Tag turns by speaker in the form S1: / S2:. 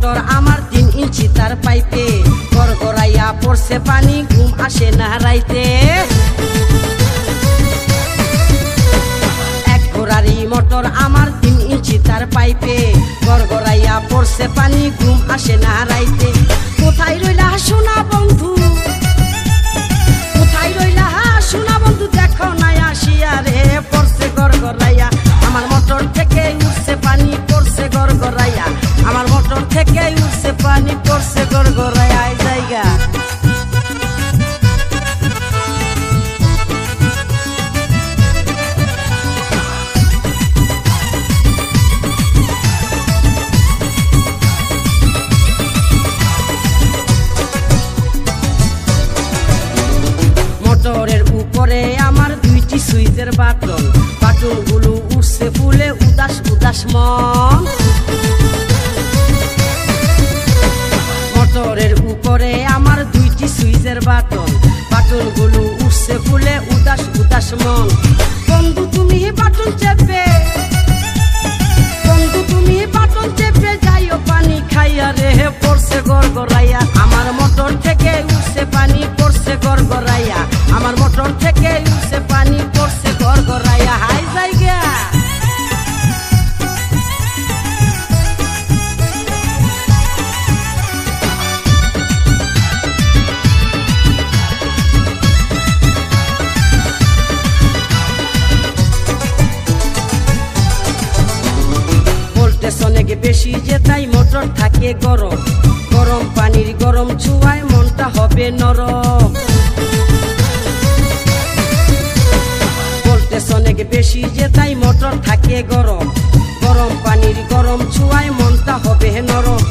S1: Motor আমার 3 ইঞ্চি তার পাইপে, গড়গড়াইয়া পড়ছে পানি, ঘুম আসে না রাইতে। এক ঘোড়ারি মোটর আমার 3 ইঞ্চি তার পাইপে, গড়গড়াইয়া পড়ছে পানি, ঘুম আসে না রাইতে। কোথায় রইলা সোনা বন্ধু, কোথায় রইলা সোনা বন্ধু, দেখো না আসিয়া রে, পড়ছে গড়গড়াইয়া আমার মোটর থেকে উঠছে পানি, পড়ছে গড়গড়াইয়া আমার মোটর থেকে উঠছে পানি, পড়ছে গড়গড়াইয়া জায়গা। মোটরের উপরে আমার 2টি সুইচের বাটন, বাটনগুলো উঠছে ফুলে উদাস উদাস মন। মোটরের উপরে আমার 2টি সুইচের বাটন, বাটনগুলো উঠছে ফুলে উদাস উদাস মন। বন্ধু তুমি বাটন চেপে, বন্ধু তুমি বাটন চেপে যাইও পানি খাইয়া রে, পড়ছে গড়গড়াইয়া আমার মোটর থেকে উঠছে পানি, পড়ছে গড়গড়াইয়া আমার মোটর থেকে উঠছে পানি, পড়ছে গড়গড়াইয়া হাই জায়গা। ভোল্টেজ অনেক বেশি যে তাই মোটর থাকে গরম, গরম পানির গরম ছোঁয়ায় মনটা হবে নরম। ভোল্টেজ অনেক বেশি যে তাই মোটর থাকে গরম, গরম পানির গরম ছোঁয়ায় মনটা হবে নরম।